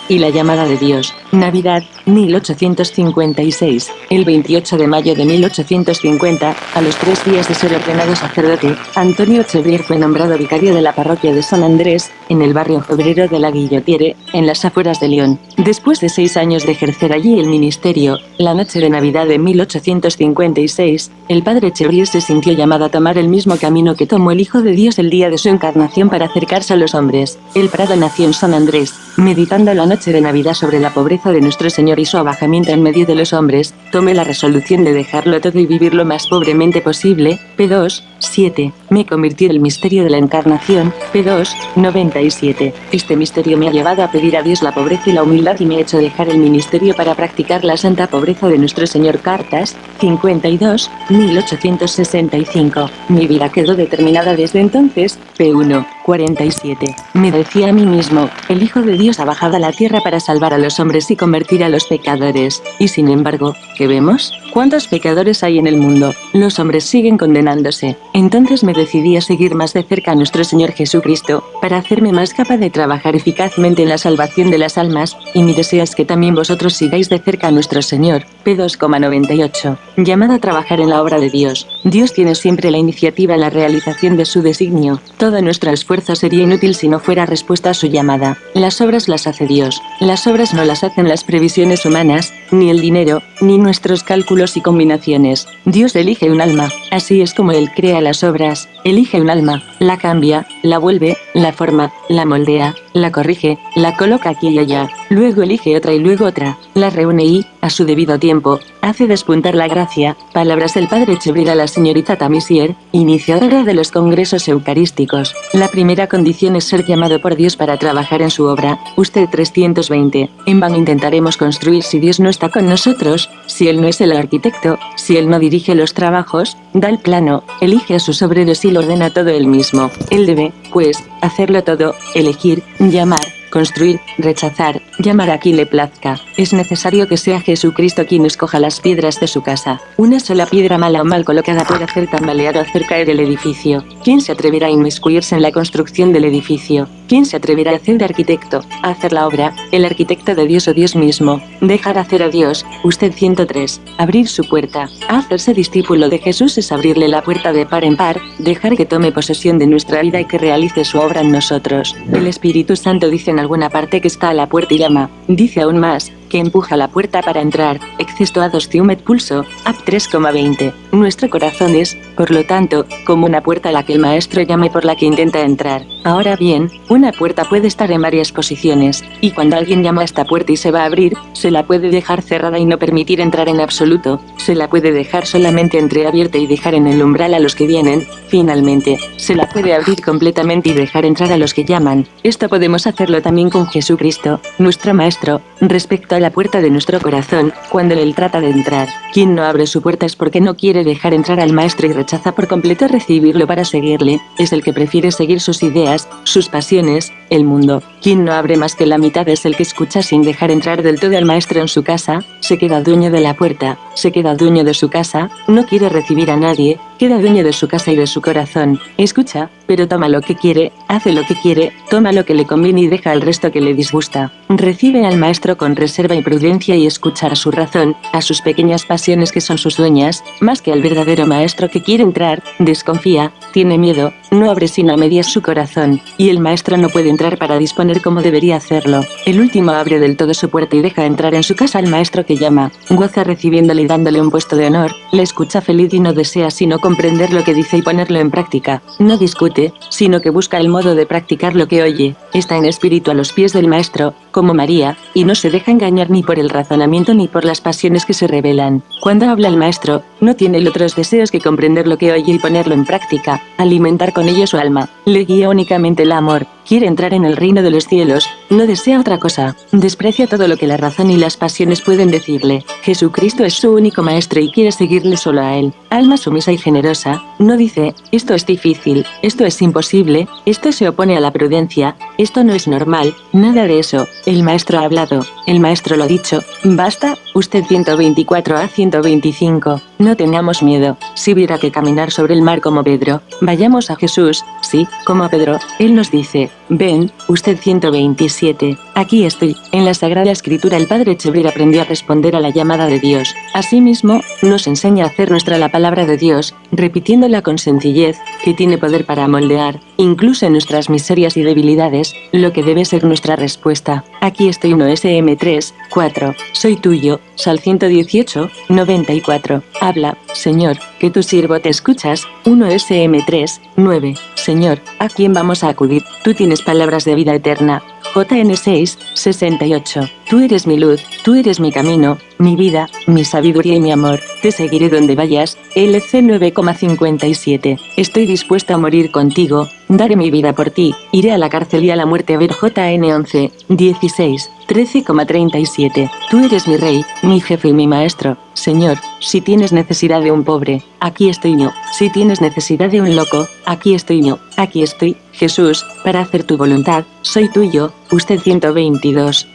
y la llamada de Dios. Navidad, 1856. El 28 de mayo de 1850, a los 3 días de ser ordenado sacerdote, Antonio Echeverría fue nombrado vicario de la parroquia de San Andrés, en el barrio Febrero de la Guillotiere, en las afueras de León. Después de 6 años de ejercer allí el ministerio, la noche de Navidad de 1856, el padre Echeverría se sintió llamado a tomar el mismo camino que tomó el Hijo de Dios el día de su encarnación para acercarse a los hombres. El Prado nació en San Andrés. Meditando la noche de Navidad sobre la pobreza de nuestro Señor y su abajamiento en medio de los hombres, tomé la resolución de dejarlo todo y vivir lo más pobremente posible. P2, 7. Me convirtió en el misterio de la encarnación. P2, 97. Este misterio me ha llevado a pedir a Dios la pobreza y la humildad y me ha hecho dejar el ministerio para practicar la santa pobreza de nuestro Señor. Cartas, 52, 1865. Mi vida quedó determinada desde entonces. P1, 47. Me decía a mí mismo, el Hijo de Dios ha bajado a la tierra para salvar a los hombres y convertir a los pecadores. Y sin embargo, ¿qué vemos? ¿Cuántos pecadores hay en el mundo? Los hombres siguen condenándose. Entonces me decidí a seguir más de cerca a nuestro Señor Jesucristo, para hacerme más capaz de trabajar eficazmente en la salvación de las almas, y mi deseo es que también vosotros sigáis de cerca a nuestro Señor. P2,98. Llamada a trabajar en la obra de Dios. Dios tiene siempre la iniciativa en la realización de su designio. Todo nuestro esfuerzo sería inútil si no fuera respuesta a su llamada. Las obras las hace Dios. Las obras no las hacen las previsiones humanas, ni el dinero, ni nuestros cálculos y combinaciones. Dios elige un alma. Así es como Él crea las obras. Elige un alma, la cambia, la vuelve, la forma, la moldea, la corrige, la coloca aquí y allá. Luego elige otra y luego otra. La reúne y, a su debido tiempo, hace despuntar la gracia. Palabras del padre Echeverría a la señorita Tamisier, iniciadora de los congresos eucarísticos. La primera condición es ser llamado por Dios para trabajar en su obra. Usted 320. En vano intentaremos construir si Dios no está con nosotros, si Él no es el arquitecto, si Él no dirige los trabajos, da el plano, elige a sus obreros y lo ordena todo Él mismo. Él debe, pues, hacerlo todo, elegir, llamar, construir, rechazar, llamar a quien le plazca. Es necesario que sea Jesucristo quien escoja las piedras de su casa. Una sola piedra mala o mal colocada puede hacer tambalear o hacer caer el edificio. ¿Quién se atreverá a inmiscuirse en la construcción del edificio? ¿Quién se atreverá a hacer de arquitecto, a hacer la obra, el arquitecto de Dios o Dios mismo? Dejar hacer a Dios. Usted 103. Abrir su puerta. Hacerse discípulo de Jesús es abrirle la puerta de par en par, dejar que tome posesión de nuestra vida y que realice su obra en nosotros. El Espíritu Santo dice en alguna parte que está a la puerta y llama. Dice aún más, que empuja la puerta para entrar, excestuados cium et pulso, ap 3,20. Nuestro corazón es, por lo tanto, como una puerta a la que el maestro llama y por la que intenta entrar. Ahora bien, una puerta puede estar en varias posiciones, y cuando alguien llama a esta puerta y se va a abrir, se la puede dejar cerrada y no permitir entrar en absoluto, se la puede dejar solamente entreabierta y dejar en el umbral a los que vienen, finalmente, se la puede abrir completamente y dejar entrar a los que llaman. Esto podemos hacerlo también con Jesucristo, nuestro Maestro, respecto a la puerta de nuestro corazón, cuando Él trata de entrar. Quien no abre su puerta es porque no quiere dejar entrar al Maestro y rechaza por completo recibirlo para seguirle, es el que prefiere seguir sus ideas, sus pasiones, el mundo. Quien no abre más que la mitad es el que escucha sin dejar entrar del todo al Maestro en su casa, se queda dueño de la puerta, se queda dueño de su casa, no quiere recibir a nadie, queda dueño de su casa y de su corazón. Escucha, pero toma lo que quiere, hace lo que quiere, toma lo que le conviene y deja el resto que le disgusta. Recibe al Maestro con reserva y prudencia y escucha a su razón, a sus pequeñas pasiones que son sus dueñas, más que al verdadero Maestro que quiere entrar, desconfía, tiene miedo, no abre sino a medias su corazón, y el Maestro no puede entrar para disponer como debería hacerlo. El último abre del todo su puerta y deja entrar en su casa al Maestro que llama, goza recibiéndole y dándole un puesto de honor, le escucha feliz y no desea sino comprender lo que dice y ponerlo en práctica, no discute, sino que busca el modo de practicar lo que oye, está en espíritu a los pies del Maestro, como María, y no se deja engañar ni por el razonamiento ni por las pasiones que se revelan. Cuando habla el Maestro, no tiene el otros deseos que comprender lo que oye y ponerlo en práctica, alimentar con ello su alma, le guía únicamente el amor, quiere entrar en el reino de los cielos, no desea otra cosa, desprecia todo lo que la razón y las pasiones pueden decirle. Jesucristo es su único Maestro y quiere seguirle solo a Él. Alma sumisa y generosa, no dice, esto es difícil, esto es imposible, esto se opone a la prudencia, esto no es normal, nada de eso. El Maestro ha hablado, el Maestro lo ha dicho, basta. Usted 124 a 125. No tengamos miedo. Si hubiera que caminar sobre el mar como Pedro, vayamos a Jesús. Sí, como Pedro, Él nos dice, ven, usted 127. Aquí estoy. En la Sagrada Escritura el Padre Echeverría aprendió a responder a la llamada de Dios. Asimismo, nos enseña a hacer nuestra la palabra de Dios, repitiéndola con sencillez, que tiene poder para moldear, incluso en nuestras miserias y debilidades, lo que debe ser nuestra respuesta. Aquí estoy 1 SM3, 4. Soy tuyo. Sal 118, 94. Habla, Señor, que tu siervo te escuchas. 1 SM3, 9. Señor, ¿a quién vamos a acudir? Tú tienes palabras de vida eterna. JN6, 68. Tú eres mi luz, tú eres mi camino, mi vida, mi sabiduría y mi amor. Te seguiré donde vayas. LC 9,57. Estoy dispuesto a morir contigo. Daré mi vida por ti. Iré a la cárcel y a la muerte a ver JN 11, 16. 13,37. Tú eres mi rey, mi jefe y mi maestro. Señor, si tienes necesidad de un pobre, aquí estoy yo. Si tienes necesidad de un loco, aquí estoy yo. Aquí estoy, Jesús, para hacer tu voluntad. Soy tuyo. Usted 122.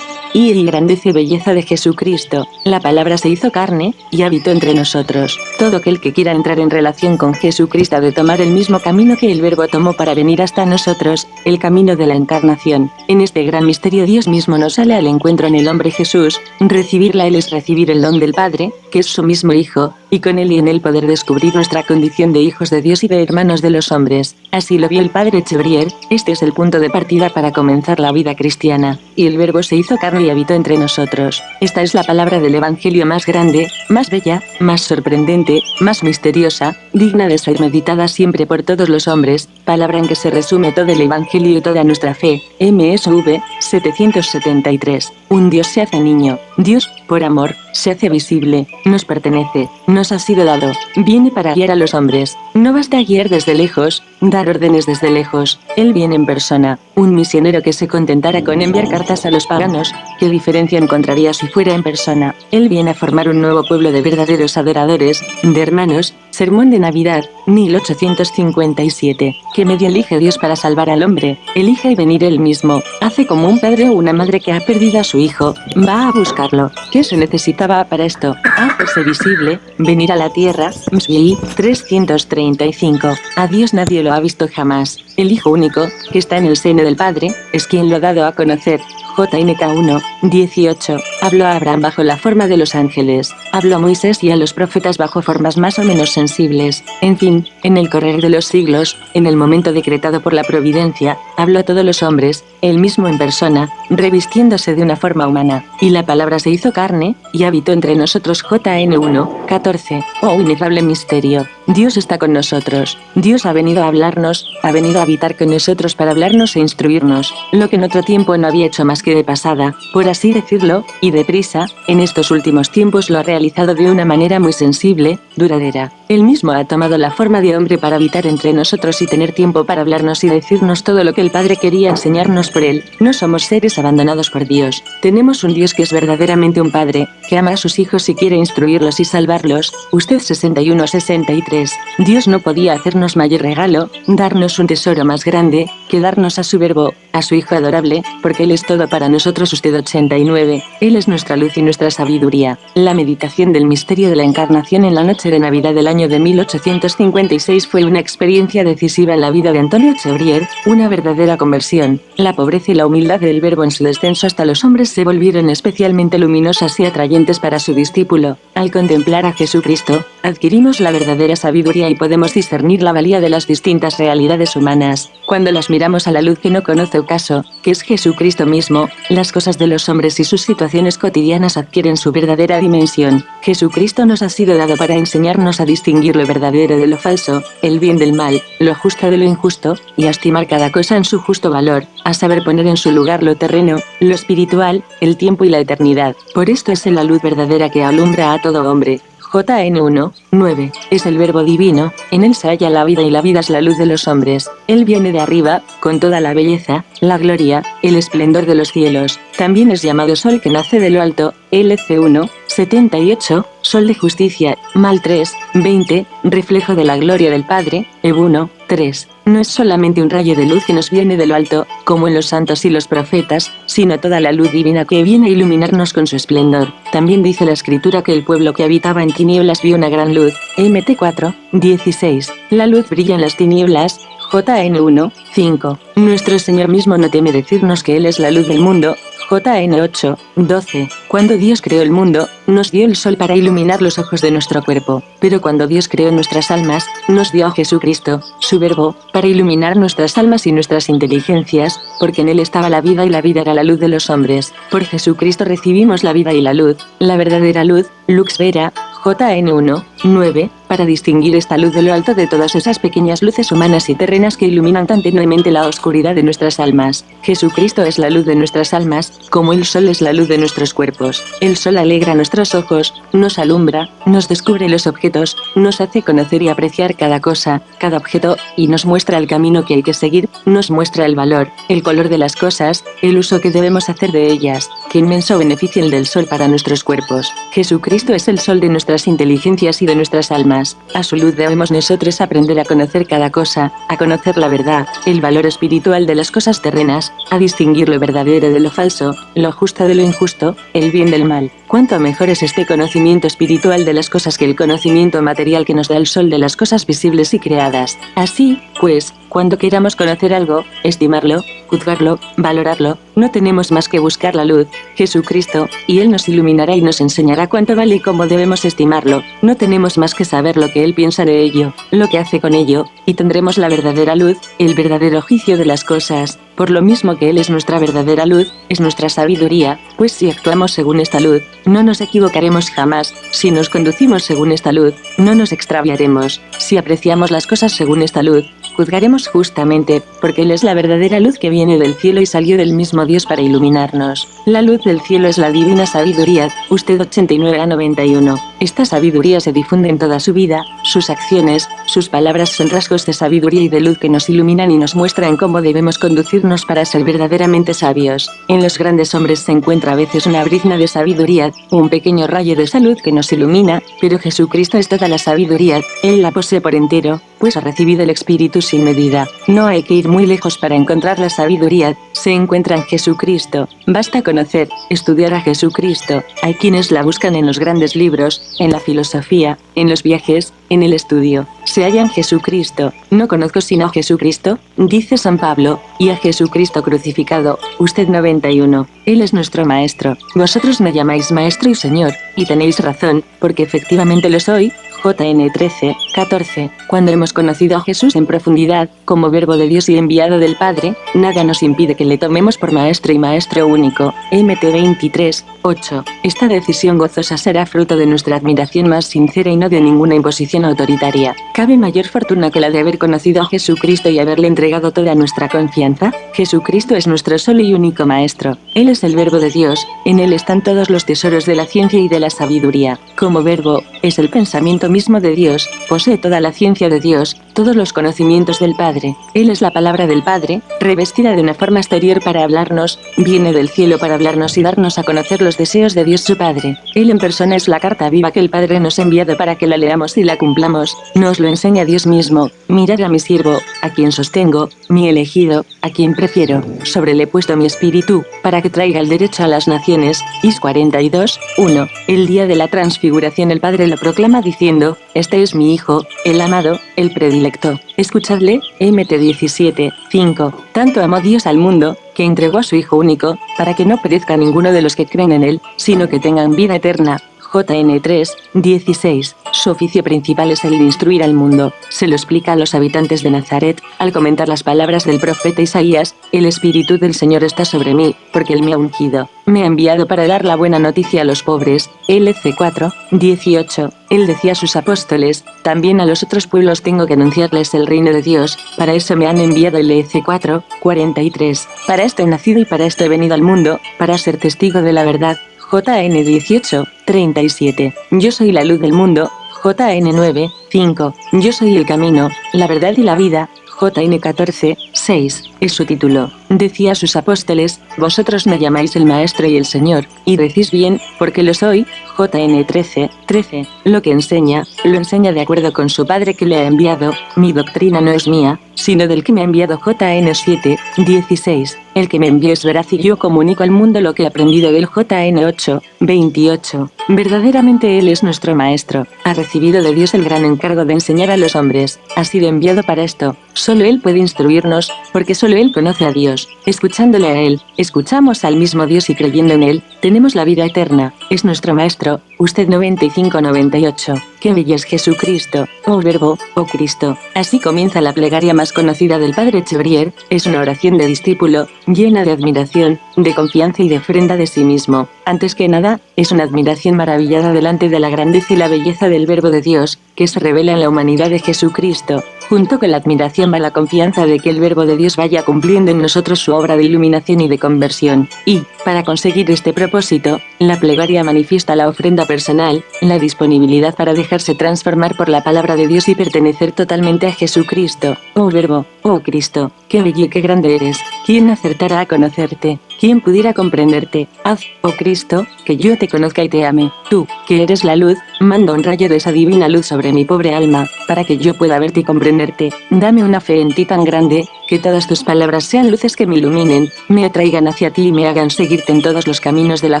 Y engrandece belleza de Jesucristo, la palabra se hizo carne, y habitó entre nosotros. Todo aquel que quiera entrar en relación con Jesucristo ha de tomar el mismo camino que el Verbo tomó para venir hasta nosotros, el camino de la encarnación. En este gran misterio Dios mismo nos sale al encuentro en el hombre Jesús. Recibirla a Él es recibir el don del Padre, que es su mismo Hijo, y con Él y en Él poder descubrir nuestra condición de hijos de Dios y de hermanos de los hombres. Así lo vio el Padre Echeverría. Este es el punto de partida para comenzar la vida cristiana. Y el Verbo se hizo carne y habitó entre nosotros. Esta es la palabra del Evangelio más grande, más bella, más sorprendente, más misteriosa, digna de ser meditada siempre por todos los hombres, palabra en que se resume todo el Evangelio y toda nuestra fe. MSV 773. Un Dios se hace niño. Dios, por amor, se hace visible, nos pertenece, nos ha sido dado, viene para guiar a los hombres. No basta guiar desde lejos, dar órdenes desde lejos. Él viene en persona, un misionero que se contentara con enviar cartas a los paganos. ¿Qué diferencia encontraría si fuera en persona? Él viene a formar un nuevo pueblo de verdaderos adoradores, de hermanos. Sermón de Navidad, 1857. ¿Qué medio elige Dios para salvar al hombre? Elige venir Él mismo. Hace como un padre o una madre que ha perdido a su hijo, va a buscarlo. ¿Qué se necesitaba para esto? Hacerse visible, venir a la tierra. MSBI 335. A Dios nadie lo ha visto jamás. El Hijo único, que está en el seno del Padre, es quien lo ha dado a conocer. JNK 1, 18. Habló a Abraham bajo la forma de los ángeles. Habló a Moisés y a los profetas bajo formas más o menos sensibles. En fin, en el correr de los siglos, en el momento decretado por la providencia, habló a todos los hombres, él mismo en persona, revistiéndose de una forma humana. Y la palabra se hizo carne, y habitó entre nosotros. JN 1, 14. Oh inefable misterio. Dios está con nosotros. Dios ha venido a hablarnos, ha venido a habitar con nosotros para hablarnos e instruirnos, lo que en otro tiempo no había hecho más que de pasada, por así decirlo, y deprisa, en estos últimos tiempos lo ha realizado de una manera muy sensible, duradera. Él mismo ha tomado la forma de hombre para habitar entre nosotros y tener tiempo para hablarnos y decirnos todo lo que el Padre quería enseñarnos por Él. No somos seres abandonados por Dios. Tenemos un Dios que es verdaderamente un Padre, que ama a sus hijos y quiere instruirlos y salvarlos. Usted 61-63. Dios no podía hacernos mayor regalo, darnos un tesoro más grande, que darnos a su Verbo, a su Hijo adorable, porque Él es todo para nosotros. Usted 89. Él es nuestra luz y nuestra sabiduría. La meditación del misterio de la encarnación en la noche de Navidad del año de 1856 fue una experiencia decisiva en la vida de Antonio Echeverría, una verdadera conversión. La pobreza y la humildad del Verbo en su descenso hasta los hombres se volvieron especialmente luminosas y atrayentes para su discípulo. Al contemplar a Jesucristo, adquirimos la verdadera sabiduría y podemos discernir la valía de las distintas realidades humanas. Cuando las miramos a la luz que no conoce ocaso, que es Jesucristo mismo, las cosas de los hombres y sus situaciones cotidianas adquieren su verdadera dimensión. Jesucristo nos ha sido dado para enseñarnos a distinguir lo verdadero de lo falso, el bien del mal, lo justo de lo injusto, y a estimar cada cosa en su justo valor, a saber poner en su lugar lo terreno, lo espiritual, el tiempo y la eternidad. Por esto es Él la luz verdadera que alumbra a todo hombre. JN 1, 9. Es el Verbo divino, en Él se halla la vida y la vida es la luz de los hombres. Él viene de arriba, con toda la belleza, la gloria, el esplendor de los cielos. También es llamado Sol que nace de lo alto. LC 1, 78. Sol de justicia. Mal 3, 20. Reflejo de la gloria del Padre. EB 1, 3. No es solamente un rayo de luz que nos viene de lo alto, como en los santos y los profetas, sino toda la luz divina que viene a iluminarnos con su esplendor. También dice la Escritura que el pueblo que habitaba en tinieblas vio una gran luz. MT 4, 16. La luz brilla en las tinieblas. JN 1:5. Nuestro Señor mismo no teme decirnos que Él es la luz del mundo. JN 8:12. Cuando Dios creó el mundo, nos dio el sol para iluminar los ojos de nuestro cuerpo, pero cuando Dios creó nuestras almas, nos dio a Jesucristo, su Verbo, para iluminar nuestras almas y nuestras inteligencias, porque en Él estaba la vida y la vida era la luz de los hombres. Por Jesucristo recibimos la vida y la luz, la verdadera luz, Lux Vera, JN 1:9, para distinguir esta luz de lo alto de todas esas pequeñas luces humanas y terrenas que iluminan tan tenuemente la oscuridad de nuestras almas. Jesucristo es la luz de nuestras almas, como el sol es la luz de nuestros cuerpos. El sol alegra nuestros ojos, nos alumbra, nos descubre los objetos, nos hace conocer y apreciar cada cosa, cada objeto, y nos muestra el camino que hay que seguir, nos muestra el valor, el color de las cosas, el uso que debemos hacer de ellas. Qué inmenso beneficio el del sol para nuestros cuerpos. Jesucristo es el sol de nuestras inteligencias y de nuestras almas. A su luz debemos nosotros aprender a conocer cada cosa, a conocer la verdad, el valor espiritual de las cosas terrenas, a distinguir lo verdadero de lo falso, lo justo de lo injusto, el bien del mal. Cuánto mejor es este conocimiento espiritual de las cosas que el conocimiento material que nos da el sol de las cosas visibles y creadas. Así, pues, cuando queramos conocer algo, estimarlo, juzgarlo, valorarlo, no tenemos más que buscar la luz, Jesucristo, y Él nos iluminará y nos enseñará cuánto vale y cómo debemos estimarlo. No tenemos más que saber lo que Él piensa de ello, lo que hace con ello, y tendremos la verdadera luz, el verdadero juicio de las cosas. Por lo mismo que Él es nuestra verdadera luz, es nuestra sabiduría, pues si actuamos según esta luz, no nos equivocaremos jamás. Si nos conducimos según esta luz, no nos extraviaremos. Si apreciamos las cosas según esta luz, juzgaremos justamente, porque Él es la verdadera luz que viene del cielo y salió del mismo Dios para iluminarnos. La luz del cielo es la divina sabiduría, usted 89-91. Esta sabiduría se difunde en toda su vida, sus acciones, sus palabras son rasgos de sabiduría y de luz que nos iluminan y nos muestran cómo debemos conducirnos para ser verdaderamente sabios. En los grandes hombres se encuentra a veces una brizna de sabiduría, un pequeño rayo de esa luz que nos ilumina, pero Jesucristo es toda la sabiduría, Él la posee por entero, pues ha recibido el Espíritu sin medida. No hay que ir muy lejos para encontrar la sabiduría, se encuentra en Jesucristo. Basta conocer, estudiar a Jesucristo. Hay quienes la buscan en los grandes libros, en la filosofía, en los viajes, en el estudio. Se halla en Jesucristo. No conozco sino a Jesucristo, dice San Pablo, y a Jesucristo crucificado. Usted 91. Él es nuestro Maestro. Vosotros me llamáis Maestro y Señor, y tenéis razón, porque efectivamente lo soy. JN 13-14. Cuando hemos conocido a Jesús en profundidad, como Verbo de Dios y enviado del Padre, nada nos impide que le tomemos por Maestro y Maestro único. MT 23-8. Esta decisión gozosa será fruto de nuestra admiración más sincera y no de ninguna imposición autoritaria. ¿Cabe mayor fortuna que la de haber conocido a Jesucristo y haberle entregado toda nuestra confianza? Jesucristo es nuestro solo y único Maestro. Él es el Verbo de Dios, en Él están todos los tesoros de la ciencia y de la sabiduría. Como Verbo, es el pensamiento mismo de Dios, posee toda la ciencia de Dios, todos los conocimientos del Padre. Él es la palabra del Padre, revestida de una forma exterior para hablarnos, viene del cielo para hablarnos y darnos a conocer los deseos de Dios su Padre. Él en persona es la carta viva que el Padre nos ha enviado para que la leamos y la cumplamos. Nos lo enseña Dios mismo. Mirad a mi siervo, a quien sostengo, mi elegido, a quien prefiero. Sobre él he puesto mi espíritu, para que traiga el derecho a las naciones. Is 42-1. El día de la transfiguración el Padre lo proclama diciendo: este es mi Hijo, el amado, el predilecto. Escuchadle. MT 17-5. Tanto amó Dios al mundo, que entregó a su Hijo único, para que no perezca ninguno de los que creen en él, sino que tengan vida eterna. JN 3-16. Su oficio principal es el de instruir al mundo. Se lo explica a los habitantes de Nazaret, al comentar las palabras del profeta Isaías: el Espíritu del Señor está sobre mí, porque Él me ha ungido. Me ha enviado para dar la buena noticia a los pobres. LC 4-18. Él decía a sus apóstoles: también a los otros pueblos tengo que anunciarles el reino de Dios, para eso me han enviado. LC 4-43. Para esto he nacido y para esto he venido al mundo, para ser testigo de la verdad. JN 18-37. Yo soy la luz del mundo. JN 9-5. Yo soy el camino, la verdad y la vida. JN 14-6. Es su título. decía a sus apóstoles: vosotros me llamáis el Maestro y el Señor, y decís bien, porque lo soy. JN 13:13. Lo que enseña, lo enseña de acuerdo con su Padre que le ha enviado. Mi doctrina no es mía, sino del que me ha enviado. JN 7:16. El que me envió es veraz y yo comunico al mundo lo que he aprendido del. JN 8:28. Verdaderamente Él es nuestro Maestro. Ha recibido de Dios el gran encargo de enseñar a los hombres. Ha sido enviado para esto. Solo Él puede instruirnos, porque solo Él conoce a Dios. Escuchándole a Él, escuchamos al mismo Dios, y creyendo en Él, tenemos la vida eterna. Es nuestro Maestro. Usted 95-98. Qué bello es Jesucristo, oh Verbo, oh Cristo. Así comienza la plegaria más conocida del Padre Chevrier. Es una oración de discípulo, llena de admiración, de confianza y de ofrenda de sí mismo. Antes que nada, es una admiración maravillada delante de la grandeza y la belleza del Verbo de Dios, que se revela en la humanidad de Jesucristo. Junto con la admiración va la confianza de que el Verbo de Dios vaya cumpliendo en nosotros su obra de iluminación y de conversión. Y, para conseguir este propósito, la plegaria manifiesta la ofrenda personal, la disponibilidad para dejarse transformar por la palabra de Dios y pertenecer totalmente a Jesucristo. Oh Verbo, oh Cristo, qué bello y qué grande eres. ¿Quién acertará a conocerte? ¿Quién pudiera comprenderte? Haz, oh Cristo, que yo te conozca y te ame. Tú, que eres la luz, manda un rayo de esa divina luz sobre mi pobre alma, para que yo pueda verte y comprenderte. Dame una fe en ti tan grande, que todas tus palabras sean luces que me iluminen, me atraigan hacia ti y me hagan seguirte en todos los caminos de la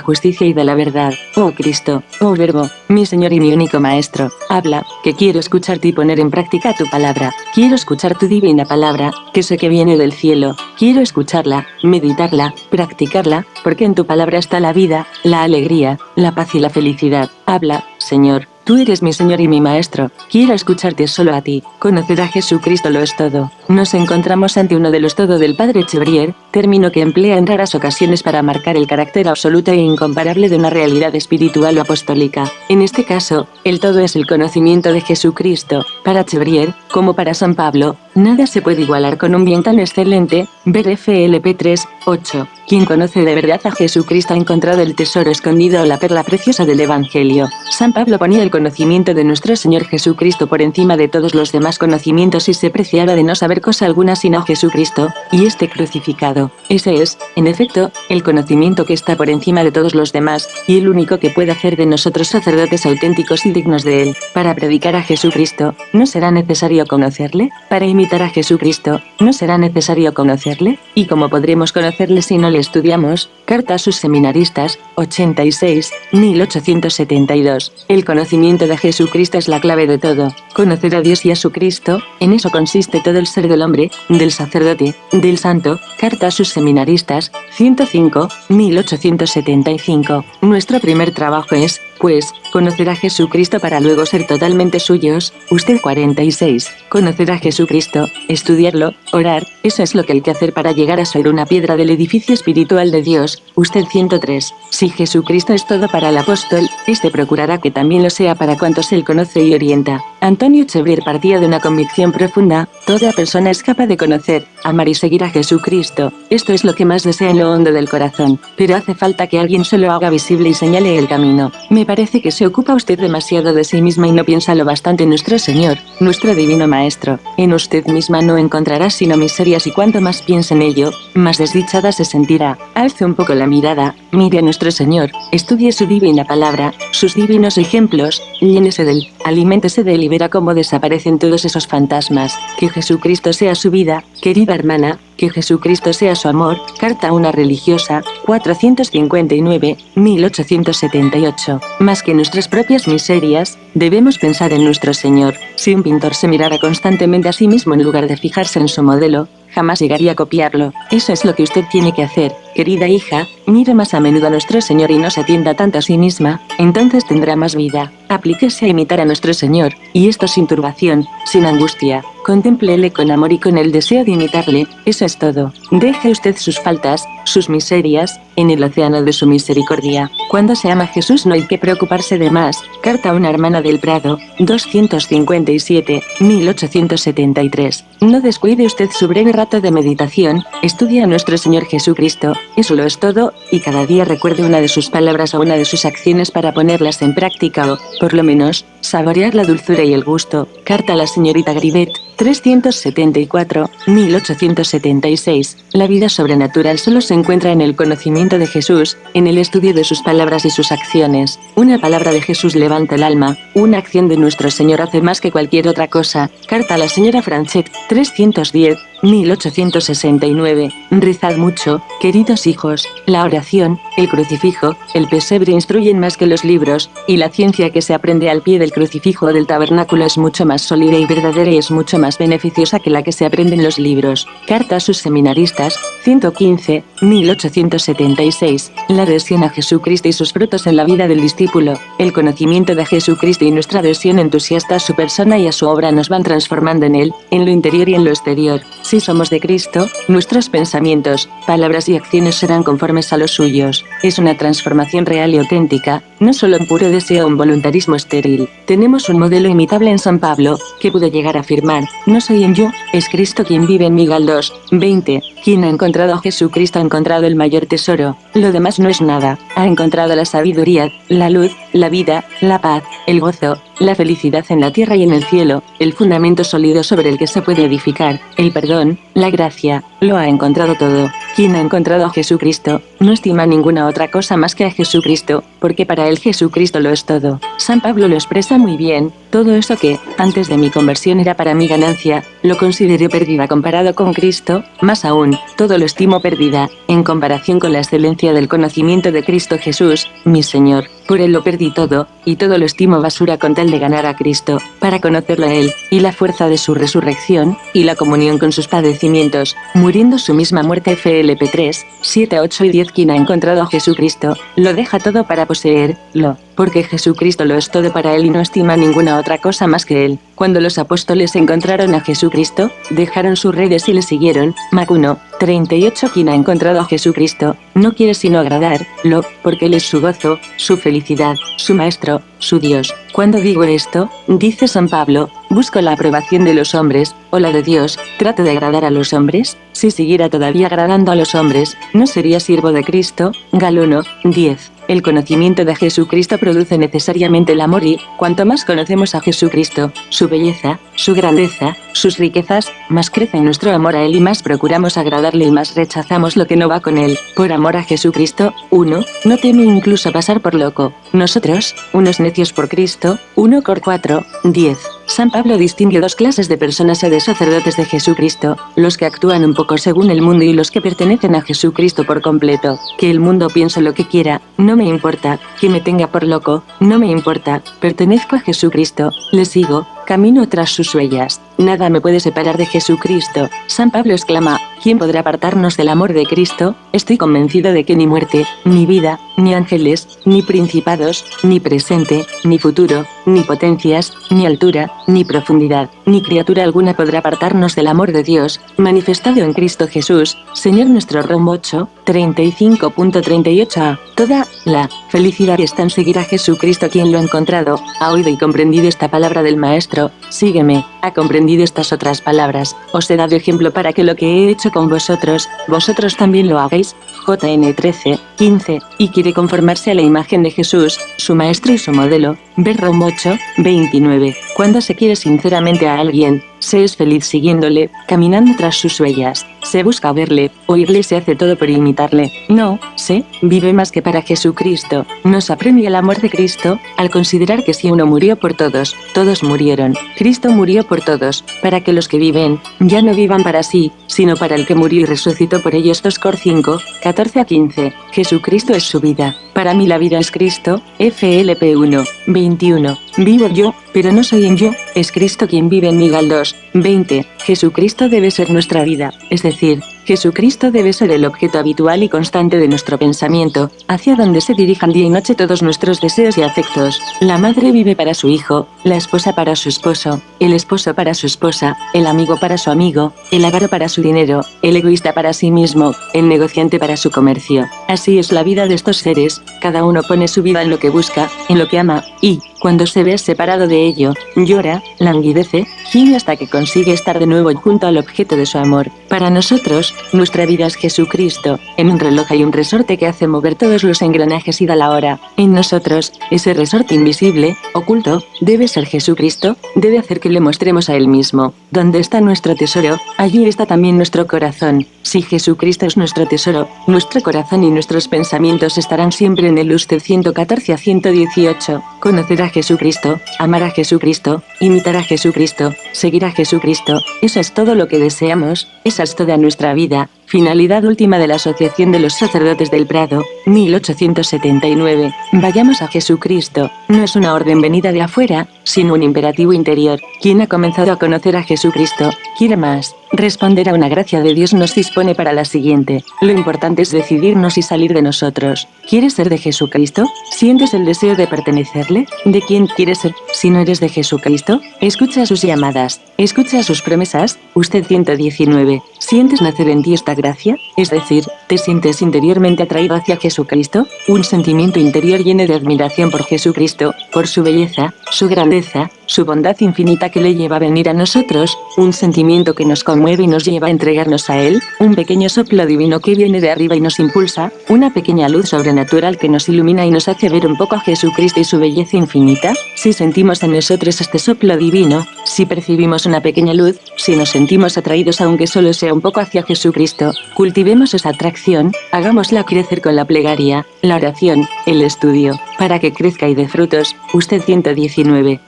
justicia y de la verdad. Oh Cristo, oh Verbo, mi Señor y mi único Maestro, habla, que quiero escucharte y poner en práctica tu palabra. Quiero escuchar tu divina palabra, que sé que viene del cielo. Quiero escucharla, meditarla, practicarla, porque en tu palabra está la vida, la alegría, la paz y la felicidad. Habla, Señor. Tú eres mi Señor y mi Maestro. Quiero escucharte solo a ti. Conocer a Jesucristo lo es todo. Nos encontramos ante uno de los todo del Padre Chevrier, término que emplea en raras ocasiones para marcar el carácter absoluto e incomparable de una realidad espiritual o apostólica. En este caso, el todo es el conocimiento de Jesucristo. Para Chevrier, como para San Pablo, nada se puede igualar con un bien tan excelente. Ver FLP 3:8. Quien conoce de verdad a Jesucristo ha encontrado el tesoro escondido o la perla preciosa del Evangelio. San Pablo ponía el conocimiento de nuestro Señor Jesucristo por encima de todos los demás conocimientos y se preciaba de no saber cosa alguna sino Jesucristo, y este crucificado. Ese es, en efecto, el conocimiento que está por encima de todos los demás, y el único que puede hacer de nosotros sacerdotes auténticos y dignos de Él. Para predicar a Jesucristo, ¿no será necesario conocerle? Para imitar a Jesucristo, ¿no será necesario conocerle? ¿Y cómo podremos conocerle si no le estudiamos? Carta a sus seminaristas, 86, 1872. El conocimiento de Jesucristo es la clave de todo. Conocer a Dios y a su Cristo, en eso consiste todo el ser del hombre, del sacerdote, del santo. Carta a sus seminaristas, 105, 1875. Nuestro primer trabajo es, pues, conocer a Jesucristo para luego ser totalmente suyos. Usted 46. Conocer a Jesucristo, estudiarlo, orar, eso es lo que hay que hacer para llegar a ser una piedra del edificio espiritual de Dios. Usted 103. Si Jesucristo es todo para el apóstol, este procurará que también lo sea para cuantos él conoce y orienta. Antonio Chevrier partía de una convicción profunda: toda persona es capaz de conocer, amar y seguir a Jesucristo. Esto es lo que más desea en lo hondo del corazón, pero hace falta que alguien se lo haga visible y señale el camino. Me parece que se ocupa usted demasiado de sí misma y no piensa lo bastante en nuestro Señor, nuestro divino Maestro. En usted misma no encontrará sino miserias, y cuanto más piense en ello, más desdichada se sentirá. Alce un poco la mirada, mire a nuestro Señor, estudie su divina palabra, sus divinos ejemplos, llénese de él, aliméntese de él y verá cómo desaparecen todos esos fantasmas. Que Jesucristo sea su vida, querida hermana, que Jesucristo sea su amor. Carta a una religiosa, 459, 1878. Más que nuestras propias miserias, debemos pensar en nuestro Señor. Si un pintor se mirara constantemente a sí mismo en lugar de fijarse en su modelo, jamás llegaría a copiarlo. Eso es lo que usted tiene que hacer, querida hija. Mire más a menudo a nuestro Señor y no se atienda tanto a sí misma, entonces tendrá más vida. Aplíquese a imitar a nuestro Señor, y esto sin turbación, sin angustia. Contémplele con amor y con el deseo de imitarle, eso es todo. Deje usted sus faltas, sus miserias, en el océano de su misericordia. Cuando se ama a Jesús no hay que preocuparse de más. Carta a una hermana del Prado, 257, 1873. No descuide usted su breve rato de meditación, estudie a nuestro Señor Jesucristo, eso lo es todo, y cada día recuerde una de sus palabras o una de sus acciones para ponerlas en práctica o, por lo menos, saborear la dulzura y el gusto. Carta a la señorita Grivet, 374, 1876. La vida sobrenatural solo se encuentra en el conocimiento de Jesús, en el estudio de sus palabras y sus acciones. Una palabra de Jesús levanta el alma, una acción de nuestro Señor hace más que cualquier otra cosa. Carta a la señora Franchet, 310, 1869. Rezad mucho, queridos hijos. La oración, el crucifijo, el pesebre instruyen más que los libros, y la ciencia que se aprende al pie del crucifijo o del tabernáculo es mucho más sólida y verdadera y es mucho más beneficiosa que la que se aprende en los libros. Carta a sus seminaristas, 115, 1876. La adhesión a Jesucristo y sus frutos en la vida del discípulo. El conocimiento de Jesucristo y nuestra adhesión entusiasta a su persona y a su obra nos van transformando en él, en lo interior y en lo exterior. Si somos de Cristo, nuestros pensamientos, palabras y acciones serán conformes a los suyos. Es una transformación real y auténtica, no solo un puro deseo o un voluntarismo estéril. Tenemos un modelo imitable en San Pablo, que pudo llegar a afirmar: no soy en yo, es Cristo quien vive en mí. Gal 2, 20. Quien ha encontrado a Jesucristo ha encontrado el mayor tesoro. Lo demás no es nada. Ha encontrado la sabiduría, la luz, la vida, la paz, el gozo, la felicidad en la tierra y en el cielo, el fundamento sólido sobre el que se puede edificar, el perdón, la gracia. Lo ha encontrado todo. Quien ha encontrado a Jesucristo, no estima ninguna otra cosa más que a Jesucristo, porque para él Jesucristo lo es todo. San Pablo lo expresa muy bien: todo eso que, antes de mi conversión era para mi ganancia, lo consideré pérdida comparado con Cristo, más aún, todo lo estimo pérdida, en comparación con la excelencia del conocimiento de Cristo Jesús, mi Señor. Por él lo perdí todo, y todo lo estimo basura con tal de ganar a Cristo, para conocerlo a él, y la fuerza de su resurrección, y la comunión con sus padecimientos, muriendo su misma muerte. FLP 3, 7, 8 y 10. Quien ha encontrado a Jesucristo, lo deja todo para poseerlo, porque Jesucristo lo es todo para él y no estima ninguna otra cosa más que él. Cuando los apóstoles encontraron a Jesucristo, dejaron sus redes y le siguieron. Mac 1, 38. Quien ha encontrado a Jesucristo, no quiere sino agradarlo, porque él es su gozo, su felicidad, su maestro, su Dios. Cuando digo esto, dice San Pablo, busco la aprobación de los hombres, o la de Dios, trato de agradar a los hombres. Si siguiera todavía agradando a los hombres, no sería siervo de Cristo. Gal 1, 10. El conocimiento de Jesucristo produce necesariamente el amor y, cuanto más conocemos a Jesucristo, su belleza, su grandeza, sus riquezas, más crece nuestro amor a Él y más procuramos agradarle y más rechazamos lo que no va con Él. Por amor a Jesucristo, uno no teme incluso pasar por loco. Nosotros, unos necios por Cristo. 1 Cor 4, 10. San Pablo distingue dos clases de personas de sacerdotes de Jesucristo: los que actúan un poco según el mundo y los que pertenecen a Jesucristo por completo. Que el mundo piense lo que quiera, no me importa. Que me tenga por loco, no me importa. Pertenezco a Jesucristo, le sigo, camino tras sus huellas. Nada me puede separar de Jesucristo. San Pablo exclama: ¿quién podrá apartarnos del amor de Cristo? Estoy convencido de que ni muerte, ni vida, ni ángeles, ni principados, ni presente, ni futuro, ni potencias, ni altura, ni profundidad, ni criatura alguna podrá apartarnos del amor de Dios, manifestado en Cristo Jesús, Señor nuestro. Rom 8, 35.38a. Toda la felicidad está en seguir a Jesucristo. Quien lo ha encontrado, ha oído y comprendido esta palabra del Maestro: sígueme, ha comprendido estas otras palabras, os he dado ejemplo para que lo que he hecho con vosotros, vosotros también lo hagáis. JN 13, 15, y quiere conformarse a la imagen de Jesús, su Maestro y su modelo. Ver Rom 8, 29. Cuando se quiere sinceramente a alguien, se es feliz siguiéndole, caminando tras sus huellas. Se busca verle, oírle y se hace todo por imitarle. No, se vive más que para Jesucristo. Nos apremia el amor de Cristo, al considerar que si uno murió por todos, todos murieron. Cristo murió por todos, para que los que viven, ya no vivan para sí, sino para el que murió y resucitó por ellos. 2 Cor 5, 14 a 15. Jesucristo es su vida. Para mí la vida es Cristo. FLP 1, 21. Vivo yo, pero no soy en yo, es Cristo quien vive en mí. Gal 2, 20. Jesucristo debe ser nuestra vida, es decir, Jesucristo debe ser el objeto habitual y constante de nuestro pensamiento, hacia donde se dirijan día y noche todos nuestros deseos y afectos. La madre vive para su hijo, la esposa para su esposo, el esposo para su esposa, el amigo para su amigo, el avaro para su dinero, el egoísta para sí mismo, el negociante para su comercio. Así es la vida de estos seres, cada uno pone su vida en lo que busca, en lo que ama, y, cuando se ve separado de ello, llora, languidece, gime hasta que consigue estar de nuevo junto al objeto de su amor. Para nosotros, nuestra vida es Jesucristo. En un reloj hay un resorte que hace mover todos los engranajes y da la hora. En nosotros, ese resorte invisible, oculto, debe ser Jesucristo, debe hacer que le mostremos a Él mismo. ¿Dónde está nuestro tesoro? Allí está también nuestro corazón. Si Jesucristo es nuestro tesoro, nuestro corazón y nuestros pensamientos estarán siempre en él. Usted 114 a 118. Conocer a Jesucristo, amar a Jesucristo, imitar a Jesucristo, seguir a Jesucristo, eso es todo lo que deseamos, esa es toda nuestra vida. Finalidad última de la Asociación de los Sacerdotes del Prado, 1879. Vayamos a Jesucristo. No es una orden venida de afuera, sino un imperativo interior. Quien ha comenzado a conocer a Jesucristo, quiere más. Responder a una gracia de Dios nos dispone para la siguiente. Lo importante es decidirnos y salir de nosotros. ¿Quieres ser de Jesucristo? ¿Sientes el deseo de pertenecerle? ¿De quién quieres ser? Si no eres de Jesucristo, escucha sus llamadas, escucha sus promesas. Usted 119. ¿Sientes nacer en ti esta gracia? Es decir, ¿te sientes interiormente atraído hacia Jesucristo? Un sentimiento interior lleno de admiración por Jesucristo, por su belleza, su grandeza, su bondad infinita que le lleva a venir a nosotros, un sentimiento que nos conmueve y nos lleva a entregarnos a Él, un pequeño soplo divino que viene de arriba y nos impulsa, una pequeña luz sobrenatural que nos ilumina y nos hace ver un poco a Jesucristo y su belleza infinita. Si sentimos en nosotros este soplo divino, si percibimos una pequeña luz, si nos sentimos atraídos aunque solo sea un poco hacia Jesucristo, cultivemos esa atracción, hagámosla crecer con la plegaria, la oración, el estudio, para que crezca y dé frutos. Usted 119.